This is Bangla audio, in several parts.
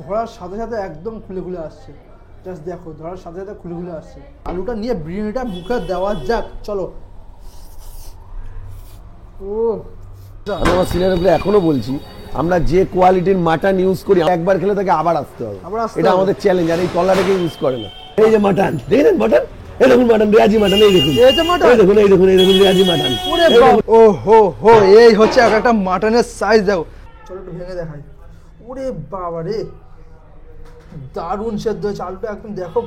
ধরার সাথে সাথে একদম খুলে খুলে আসছে। জাস্ট দেখো, ধরার সাথে সাথে খুলে খুলে আসছে। আলুটা নিয়ে বিরিয়ানিটা মুখে দেওয়া যাক, চলো। ও আমি আমার সিনিয়রগুলো এখনো বলছি, আমরা যে কোয়ালিটির মাটন ইউজ করি একবার খেলে তাকে আবার আসতে হবে, এটা আমাদের চ্যালেঞ্জ। আর এই তলাটাকে ইউজ করে না। এই যে মাটন দেখেন, মাটন এই দেখুন, মাটন রেয়াজি মাটন, এই দেখুন, এই দেখুন, এই দেখুন, এই দেখুন রেয়াজি মাটন। ও হো হো, এই হচ্ছে একটা মাটনের সাইজ। দেখো, চলো একটু ভেঙে দেখাই। ওরে বাবা রে, দারুণ সেদ্ধ হয়েছে আলুটা একদম। দেখো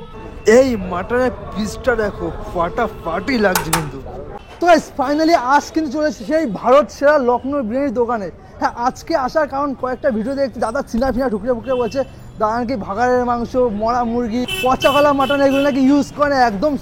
এই মাটনের পিসটা দেখো, ফাটাফাটি লাগছে কিন্তু। তো ফাইনালি আজ কিন্তু চলে এসেছি সেই ভারত সেরা লখনৌ বিরিয়ানির দোকানে। হ্যাঁ, আজকে আসার কারণ কয়েকটা ভিডিও দেখছি, দাদা চিনা ফিনা ঠুকরে ফুকরে বলছে দাদা নাকি ভাগাড়ের মাংস, মরা মুরগি, পচা কলা মাটন এগুলো নাকি ইউজ করে, একদম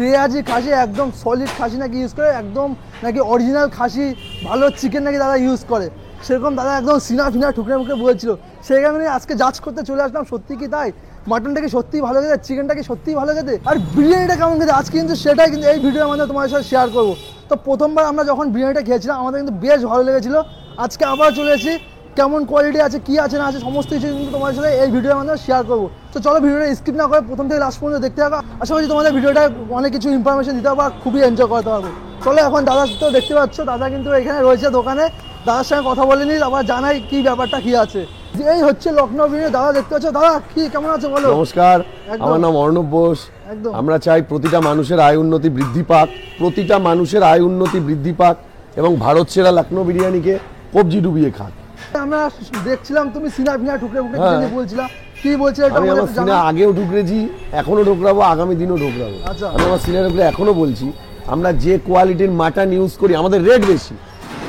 রেয়াজি খাসি, একদম সলিড খাসি নাকি ইউজ করে, একদম নাকি অরিজিনাল খাসি, ভালো চিকেন নাকি দাদা ইউজ করে। সেরকম দাদা একদম সিনা ফিনা ঠুকরে মুখে বলছিল। সেই কারণে আজকে জাজ করতে চলে আসলাম, সত্যি কি তাই? মাটনটা কি সত্যিই ভালো খেতে, চিকেনটা কি সত্যিই ভালো খেতে, আর বিরিয়ানিটা কেমন খেতে, আজকে কিন্তু সেটাই কিন্তু এই ভিডিওর মধ্যে তোমাদের সাথে শেয়ার করবো। তো প্রথমবার আমরা যখন বিরিয়ানিটা খেয়েছিলাম আমাদের কিন্তু বেশ ভালো লেগেছিলো। আজকে আবার চলে এসেছি, কেমন কোয়ালিটি আছে, কি আছে না আছে, সমস্ত কিছু কিন্তু তোমাদের সাথে এই ভিডিওর মাধ্যমে শেয়ার করবো। তো চলো ভিডিওটা স্কিপ না করে প্রথম থেকে লাস্ট পর্যন্ত দেখতে থাকো। আশা করছি তোমাদের ভিডিওটা অনেক কিছু ইনফরমেশন দিতে পারবো আর খুবই এনজয় করতে পারবো। চলো, এখন দাদা তো দেখতে পাচ্ছ, দাদা কিন্তু এখানে রয়েছে দোকানে। দাদার সঙ্গে কথা বলে নিই, আবার জানাই কি ব্যাপারটা কি আছে। এই হচ্ছে লখনৌ বিরিয়ানি। দাদা দেখতে পাচ্ছ, দাদা কি কেমন আছে বলো? নমস্কার, আমার নাম অর্ণব বোস। আমরা চাই প্রতিটা মানুষের আয় উন্নতি বৃদ্ধি পাক, প্রতিটা মানুষের আয় উন্নতি বৃদ্ধি পাক এবং ভারত সেরা লখনৌ বিরিয়ানিকে কবজি ডুবিয়ে খাক। আমরা দেখছিলাম তুমি সিনা ফিনা ঠুকরে মুখে বিরিয়ানি বলছিলা, কি বলছিলে এটা? আমি আমার সিনা আগেও ঢুকরেছি, এখনো ঢোকরাবো, আগামী দিনও ঢোকরাবো। আমি আমার সিনিয়রগুলো এখনো বলছি, আমরা যে কোয়ালিটির মাটন ইউজ করি আমাদের রেট বেশি।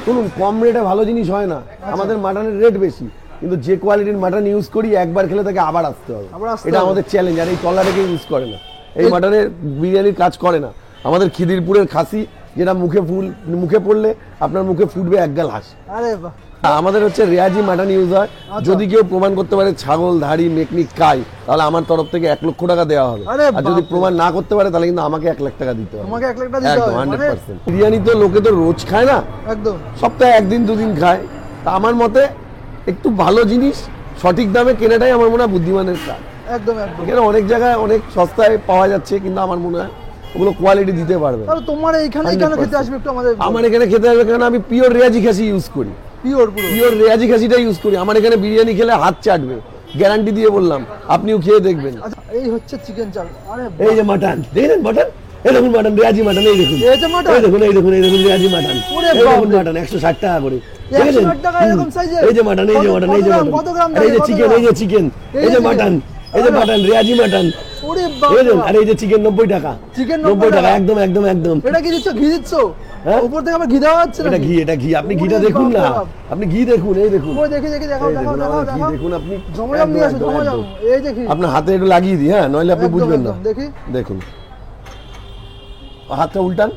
শুনুন, কম রেটে ভালো জিনিস হয় না, আমাদের মাটনের রেট বেশি, কিন্তু যে কোয়ালিটির মাটন ইউজ করি একবার খেলে তাকে আবার আসতে হবে, এটা আমাদের চ্যালেঞ্জ। আর এই তলাটাকে ইউজ করে না, এই মাটনের বিরিয়ানির কাজ করে না। আমাদের খিদিরপুরের খাসি, যেটা মুখে পড়লে আপনার মুখে ফুটবে এক গাল হাসি। আরে বাহ, আমাদের হচ্ছে রেয়াজি মাটন ইউজ হয়। যদি কেউ প্রমাণ করতে পারে ছাগল ধাড়ি মেকনিক খাই, তাহলে আমার তরফ থেকে 1 লক্ষ টাকা দেওয়া হবে। আর যদি প্রমাণ না করতে পারে তাহলে কিন্তু আমাকে 1 লাখ টাকা দিতে হবে। আমাকে 1 লাখ টাকা দিতে হবে 100%। বিরিয়ানি তো লোকে তো রোজ খায় না, একদম সপ্তাহে 1 দিন 2 দিন খায়। তা আমার মতে একটু ভালো জিনিস সঠিক দামে কেনাটাই আমার মনে হয় বুদ্ধিমানের কাজ। একদম একদম। এখানে অনেক জায়গায় অনেক সস্তায় পাওয়া যাচ্ছে, কিন্তু আমার মনে হয় ওগুলো কোয়ালিটি দিতে পারবে। তাহলে তোমার এইখানে কেন খেতে আসবে একটু আমাদের? আমার এখানে খেতে আসবে কারণ আমি পিওর রেয়াজি খাসি ইউজ করি, পিওর রেয়াজি খাসিটা ইউজ করি। আমার এখানে বিরিয়ানি খেলে হাত চাটবে, গ্যারান্টি দিয়ে বললাম, আপনিও খেয়ে দেখবেন। এই হচ্ছে চিকেন চাপ। আরে এই যে মাটন দেখেন, মাটন এই দেখুন, মাটন রেয়াজি মাটন, এই দেখুন, এই যে মাটন, এই দেখুন, এই দেখুন, এই দেখুন রেয়াজি মাটন, এই দেখুন মাটন 160 টাকা করে। 160 টাকা এরকম সাইজের? এই যে মাটন, এই যে মাটন, এই যে মাটন, এই যে চিকেন, এই যে চিকেন, এই যে মাটন, এই যে মাটন রেয়াজি মাটন। ওরে বাবা, আর এই যে চিকেন 90 টাকা। চিকেন 90 টাকা, একদম একদম একদম। এটা কি দিচ্ছ? ঘি দিচ্ছ? হ্যাঁ, উপর থেকে আবার ঘি দেওয়া হচ্ছে না? এটা ঘি, এটা ঘি। আপনি ঘিটা দেখুন না, আপনি ঘি দেখুন, এই দেখুন। ওই দেখি দেখি, দেখাও দেখাও দেখাও ঘি দেখুন আপনি। জমজম নিয়ে আসো, জমজম। এই দেখি, আপনার হাতে একটু লাগিয়ে দিই, হ্যাঁ, নইলে আপনি বুঝবেন না। দেখি, দেখুন, হাতটা উল্টান।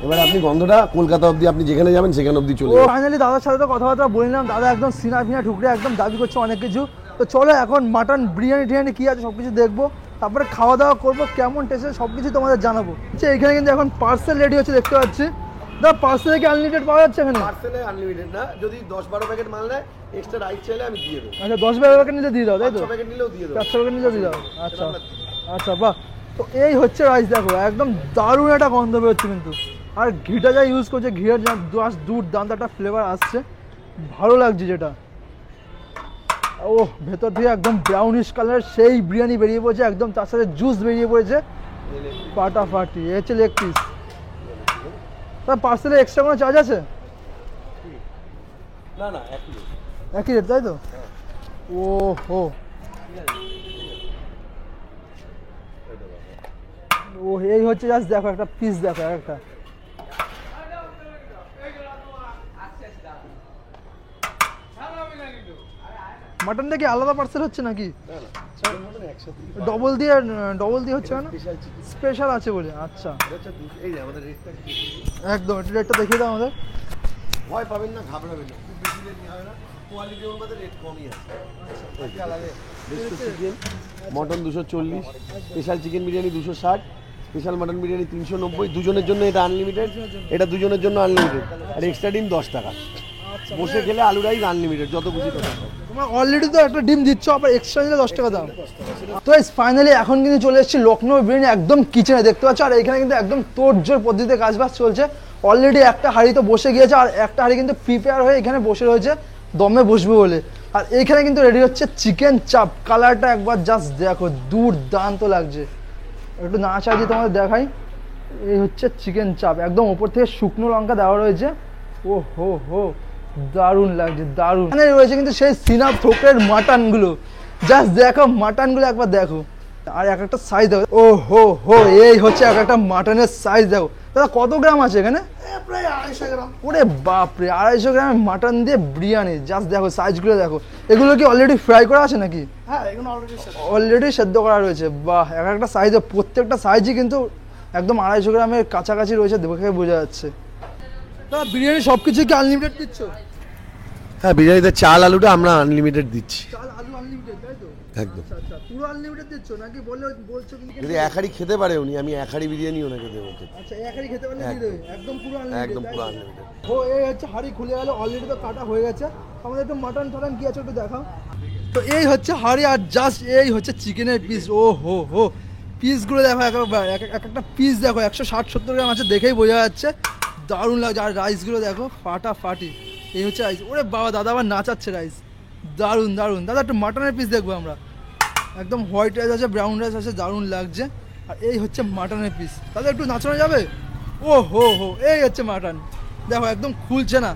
এবার আপনি গন্ধটা কলকাতা অবধি, আপনি যেখানে যাবেন সেখানে অবধি চলে যাবে। ফাইনালি দাদার সাথে তো কথাবার্তা বললাম, দাদা একদম সিনা ফিনা ঠুকরে একদম দাবি করছে অনেক কিছু। তো চলো এখন মাটন বিরিয়ানি টিরিয়ানি কি আছে সবকিছু দেখবো, তারপরে খাওয়া দাওয়া করবো, কেমন টেস্ট সবকিছু তোমাদের জানাবো। এখানে কিন্তু এখন পার্সেল রেডি হচ্ছে, দেখতে পাচ্ছি। দাদা পার্সেলে কি আনলিমিটেড পাওয়া যাচ্ছে এখানে? পার্সেলে আনলিমিটেড না, যদি 10-12 প্যাকেট মাল নেয় এক্সট্রা রাইস চাইলে আমি দিয়ে দেব। আচ্ছা, 10-12 প্যাকেট নিলে দিয়ে দাও, তাই তো? 4 প্যাকেট নিলেও দিয়ে দেব, 400 প্যাকেট নিলেও দিয়ে দাও। আচ্ছা আচ্ছা, বাহ। তো এই হচ্ছে রাইস, দেখো একদম দারুণ একটা গন্ধ বেরোচ্ছে কিন্তু। আর ঘিটা যা ইউজ করছে, ঘিয়ের দুর্দান্ত একটা ফ্লেভার আসছে, ভালো লাগছে যেটা। ও ভেতর থেকে একদম ব্রাউনিশ কালার সেই বিরিয়ানি বেরিয়ে পড়েছে, একদম তার সাথে জুস বেরিয়ে পড়েছে, ফাটাফাটি। এই হচ্ছে লেগ পিস। তার পার্সেলে এক্সট্রা কোনো চার্জ আছে? না না, একই রেট, তাই তো? ও হো, ও এই হচ্ছে জাস্ট দেখো একটা পিস, দেখো একটা। মাটনটা কি আলাদা পার্সেল হচ্ছে নাকি? ডবল দিয়ে হচ্ছে না? স্পেশাল আছে বলে। আচ্ছা, একদম এটা রেটটা দেখিয়ে দাও আমাদের। ভয় পাবেন না, ঘাবড়াবেন না, খুব বেশি রেট হয় না, কোয়ালিটি অনুপাতে রেট কমই আছে। Chicken mutton 240, special chicken biryani 260, special mutton biryani 390। দুজনের জন্য এটা আনলিমিটেড, এটা দুজনের জন্য আনলিমিটেড। আর এক্সট্রা ডিম 10 টাকা। বসে খেলে আলু রাইস আনলিমিটেড, যত খুশি তত। অলরেডি তো একটা ডিম দিচ্ছ, আবার এক্সট্রা দিলে 10 টাকা দাম। তো ফাইনালি এখন কিন্তু চলে এসেছি লখনৌ বিরিয়ানি একদম কিচেনে, দেখতে পাচ্ছ। আর এখানে কিন্তু একদম তোড়জোড় পদ্ধতিতে কাজবাজ চলছে। অলরেডি একটা হাঁড়ি তো বসে গিয়েছে, আর একটা হাঁড়ি কিন্তু প্রিপেয়ার হয়ে এখানে বসে রয়েছে দমে বসবে বলে। আর এখানে কিন্তু রেডি হচ্ছে চিকেন চাপ। কালারটা একবার জাস্ট দেখো, দুর্দান্ত লাগছে। একটু না চাইছি তোমাদের দেখাই। এই হচ্ছে চিকেন চাপ, একদম ওপর থেকে শুকনো লঙ্কা দেওয়া রয়েছে। ও হো হো, দারুণ লাগছে, দারুণ। এখানে রয়েছে কিন্তু সেই সিনাপ থোকের মাটনগুলো, জাস্ট দেখো মাটনগুলো একবার দেখো। আর এক একটা সাইজ দেখো, ও হো হো, এই হচ্ছে এক একটা মাটনের সাইজ দেখো। দাদা কত গ্রাম আছে এখানে? প্রায় 250 গ্রাম। ওরে বাপরে, 250 গ্রামের মাটন দিয়ে বিরিয়ানি, জাস্ট দেখো সাইজগুলো দেখো। এগুলো কি অলরেডি ফ্রাই করা আছে নাকি? হ্যাঁ, এগুলো অলরেডি সেদ্ধ করা রয়েছে। বাহ, এক একটা সাইজ, প্রত্যেকটা সাইজই কিন্তু একদম 250 গ্রামের কাছাকাছি রয়েছে, দেখে বোঝা যাচ্ছে। দাদা বিরিয়ানি সব কিছু কি আনলিমিটেড দিচ্ছ? হ্যাঁ, বিরিয়ানিতে চাল আলুটা আমরা আনলিমিটেড দিচ্ছি। চাল আলু আনলিমিটেড, তাই তো? একদম। আচ্ছা আচ্ছা, পুরো আনলিমিটেড দিচ্ছ নাকি বলছো কিন্তু? যদি এক হাঁড়ি খেতে পারে উনি, আমি এক হাঁড়ি বিরিয়ানি ওনাকে দেবো। আচ্ছা, এক হাঁড়ি খেতে পারলে দিয়ে দেবে একদম পুরো আনলিমিটেড? একদম পুরো আনলিমিটেড। ও, এই হচ্ছে হাঁড়ি খুলে গেল, অলরেডি তো কাটা হয়ে গেছে। আমাদের একটু মাটন টাটন কি আছে একটু দেখাও। তো এই হচ্ছে হাঁড়ি, আর জাস্ট এই হচ্ছে চিকেনের পিস। ও হো হো, পিসগুলো দেখো, এক একটা পিস দেখো 160-70 গ্রাম আছে, দেখেই বোঝা যাচ্ছে। দারুণ লাগছে। আর রাইসগুলো দেখো ফাটাফাটি। এই হচ্ছে রাইস। ওরে বাবা, দাদা আবার নাচাচ্ছে রাইস। দারুণ দারুণ। দাদা একটু মাটনের পিস দেখবো আমরা। একদম হোয়াইট রাইস আছে, ব্রাউন রাইস আছে, দারুণ লাগছে। আর এই হচ্ছে মাটনের পিস। দাদা একটু নাচানো যাবে? ও হো হো, এই হচ্ছে মাটন দেখো, একদম খুলছে না।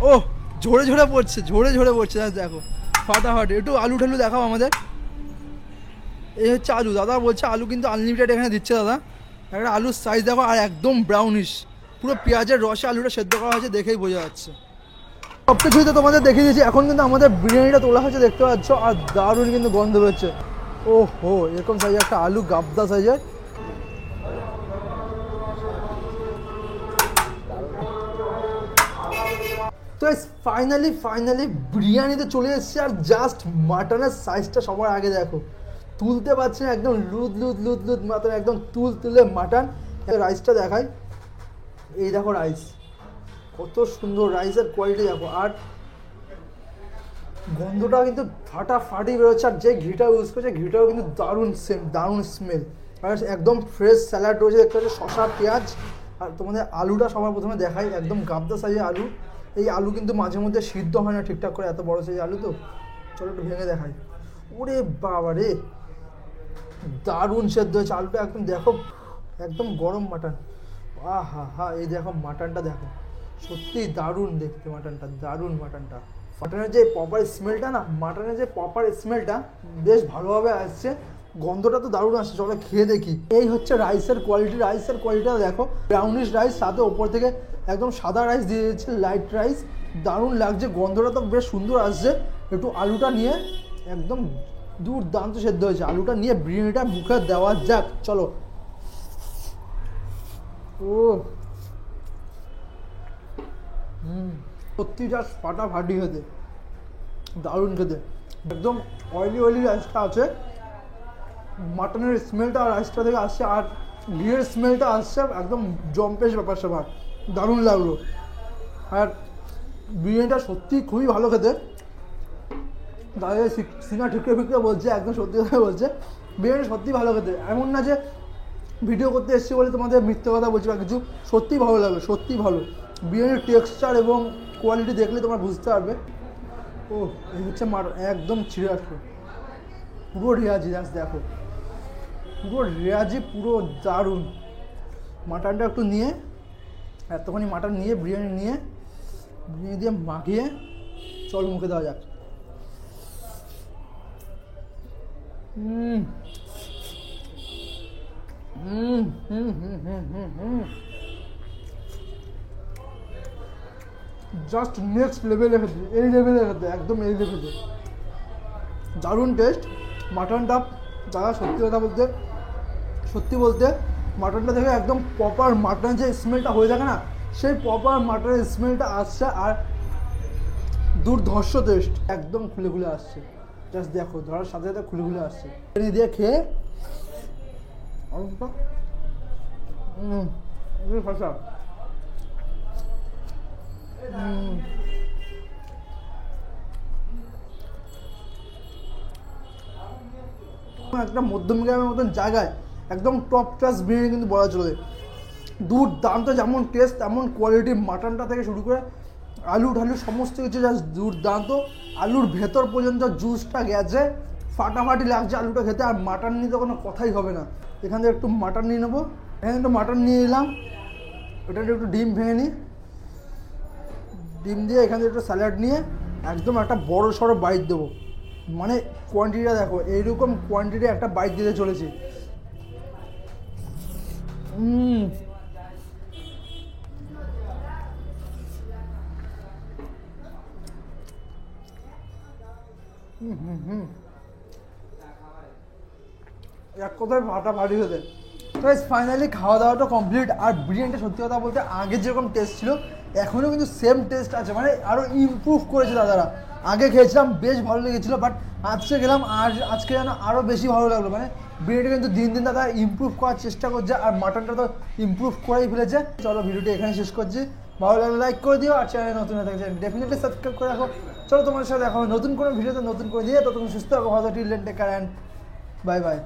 ও, ঝরে ঝরে পড়ছে, ঝরে ঝরে পড়ছে, দেখো ফাটাফাটি। একটু আলু ঠালু দেখাও আমাদের। এই হচ্ছে আলু। দাদা বলছে আলু কিন্তু আনলিমিটেড এখানে দিচ্ছে দাদা। একটা আলুর সাইজ দেখো, আর একদম ব্রাউনিশ, পুরো পেঁয়াজের রসে আলুটা সেদ্ধ করা হয়েছে, দেখেই বোঝা যাচ্ছে। সব কিছুই তো তোমাদের দেখিয়ে দিয়েছি। এখন কিন্তু আমাদের বিরিয়ানিটা তোলা হয়েছে, দেখতে পাচ্ছ। আর দারুণ কিন্তু গন্ধ বেরোচ্ছে। ও হো, এরকম সাইজের একটা আলু, গাবদা সাইজের। তো ফাইনালি বিরিয়ানিতে চলে এসেছে। আর জাস্ট মাটনের সাইজটা সবার আগে দেখো, তুলতে পারছি না, একদম লুদ মাটন, একদম তুলে মাটন। রাইসটা দেখাই, এই দেখো রাইস, কত সুন্দর রাইসের কোয়ালিটি দেখো। আর গন্ধটা কিন্তু ফাটাফাটি বেরোচ্ছে। আর যে ঘিটা ইউজ করছে, ঘিটাও কিন্তু দারুণ স্মেল। আর একদম ফ্রেশ স্যালাড রয়েছে, দেখতে পাচ্ছি শসা পেঁয়াজ। আর তোমাদের আলুটা সবার প্রথমে দেখাই, একদম গাবদা সাইজের আলু। এই আলু কিন্তু মাঝে মধ্যে সিদ্ধ হয় না ঠিকঠাক করে, এত বড় সাইজের আলু তো। চলো একটু ভেঙে দেখাই। ওরে বাবা রে, দারুণ সেদ্ধ হয়েছে আলুটা, একদম দেখো, একদম গরম মাটন। আহা হা, এই দেখো মাটনটা দেখো, সত্যি দারুণ দেখতে মাটনটা, দারুণ মাটনটা। মাটনের যে প্রপার স্মেলটা না, মাটনের যে প্রপার স্মেলটা বেশ ভালোভাবে আসছে, গন্ধটা তো দারুণ আসছে। চলো খেয়ে দেখি। এই হচ্ছে রাইসের কোয়ালিটি। রাইসের কোয়ালিটিটা দেখো, ব্রাউনিশ রাইস, সাথে ওপর থেকে একদম সাদা রাইস দিয়ে দিচ্ছে, লাইট রাইস। দারুণ লাগছে, গন্ধটা তো বেশ সুন্দর আসছে। একটু আলুটা নিয়ে একদম দুর্দান্ত সেদ্ধ হয়েছে। আলুটা নিয়ে বিরিয়ানিটা মুখে দেওয়া যাক, চলো। ও সত্যি জাস্ট ফাটাফাটি খেতে, দারুণ খেতে। একদম অয়েলি রাইসটা আছে, মাটনের স্মেলটা রাইসটা থেকে আসছে, আর ঘিয়ের স্মেলটা আসছে, একদম জম্পেশ ব্যাপার স্যাপার, দারুণ লাগলো। আর বিরিয়ানিটা সত্যি খুবই ভালো খেতে। দাদা সিনা ঠিকরে ফিকরে বলছে, একদম সত্যি কথা বলছে, বিরিয়ানি সত্যি ভালো খেতে। এমন না যে ভিডিও করতে এসেছি বলে তোমাদের মিথ্যে কথা বলছি বা কিছু, সত্যি ভালো লাগলো, সত্যি ভালো। বিরিয়ানির টেক্সচার এবং কোয়ালিটি দেখলে তোমরা বুঝতে পারবে। ও, এই হচ্ছে একদম ছিঁড়ে আসলো, পুরো রেয়াজি, জাস্ট দেখো, পুরো রেয়াজি, পুরো দারুণ। মাটনটা একটু নিয়ে, এতখানি মাটন নিয়ে বিরিয়ানি দিয়ে মাখিয়ে চল মুখে দেওয়া যাক। জাস্ট নেক্সট লেভেলে খেতে, এই লেভেলে খেতে, একদম এই লেভেলে দারুণ টেস্ট। মাটনটা দাদা সত্যি বলতে মাটনটা দেখে একদম প্রপার মাটনের যে স্মেলটা হয়ে থাকে না, সেই প্রপার মাটনের স্মেলটা আসছে। আর দুর্ধর্ষ টেস্ট, একদম খুলে আসছে, জাস্ট দেখো, ধরার সাথে সাথে খুলে আসছে। দিয়ে খেয়ে ভাষা একটা মধ্যম গ্রামের মতন জায়গায় একদম টপ ক্লাস বিরিয়ানি কিন্তু বলা চলে। দুর্দান্ত, যেমন টেস্ট তেমন কোয়ালিটি, মাটনটা থেকে শুরু করে আলু ঢালু সমস্ত কিছু জাস্ট দুর্দান্ত। আলুর ভেতর পর্যন্ত জুসটা গেছে, ফাটাফাটি লাগছে আলুটা খেতে। আর মাটন নিয়ে তো কোনো কথাই হবে না। এখান থেকে একটু মাটন নিয়ে নেবো, এখানে একটু মাটন নিয়ে নিলাম। ওটাতে একটু ডিম ভেঙে নিই, ডিম দিয়ে এখান থেকে একটু স্যালাড নিয়ে একদম একটা বড় সড়ো বাইট দেবো। মানে কোয়ান্টিটিটা দেখো, এইরকম কোয়ান্টিটি একটা বাইট দিতে চলেছি। এক কথায় ফাটাফাটি হতে। তো ফাইনালি খাওয়া দাওয়াটা কমপ্লিট। আর বিরিয়ানিটা সত্যি কথা বলতে আগে যেরকম টেস্ট ছিল এখনও কিন্তু সেম টেস্ট আছে, মানে আরও ইমপ্রুভ করেছে দাদারা। আগে খেয়েছিলাম বেশ ভালো লেগেছিলো, বাট আজকে গেলাম আর আজকে যেন আরও বেশি ভালো লাগলো। মানে বিরিয়ানিটা কিন্তু দিন দিন দাদা ইমপ্রুভ করার চেষ্টা করছে, আর মাটনটা তো ইমপ্রুভ করেই ফেলেছে। চলো ভিডিওটি এখানে শেষ করছি, ভালো লাগলে লাইক করে দিও, আর চ্যানেলে নতুন হয়ে থাকছে ডেফিনেটলি সাবস্ক্রাইব করে রাখো। চলো তোমার সাথে দেখা হবে নতুন কোনো ভিডিওতে, নতুন করে দিয়ে ততক্ষণ সুস্থ হবে। হয়তো till then, take care and bye by.